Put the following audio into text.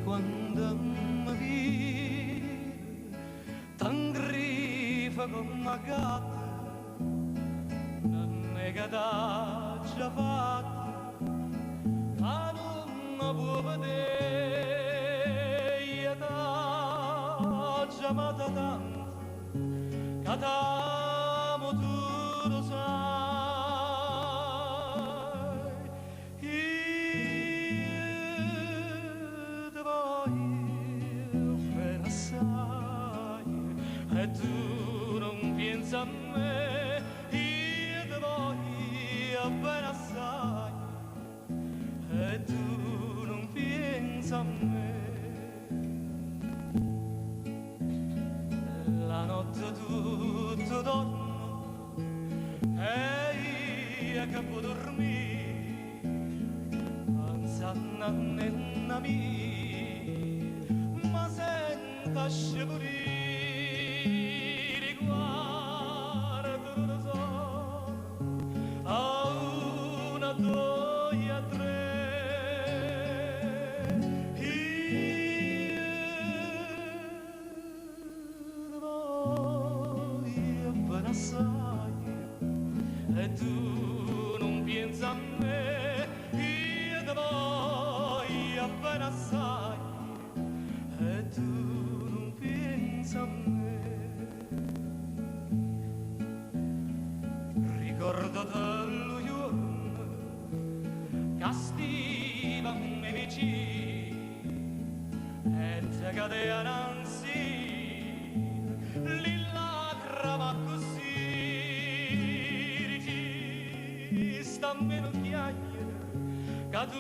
quando mi vedi, t'angrifa come una gatta, non è che t'ha già fatto, ma non può vedere, io t'ho già amata tanto, che t'amo tu lo sai, io ti voglio bene assai, e tu non pensi a me, io ti voglio bene assai, e tu non pensi a me. La notte tutto dormo e io che può dormire pensando a nenna mia, ma senta sceburire, guarda lo so, a una, due, a tre. E tu non pensi a me, io ti voglio bene assai, e tu non pensi a me. Ricordo dello giorno che stivamo vicini e ti cadeva un'ansia, lì lacrima così. Stammi non chiagliere, che tu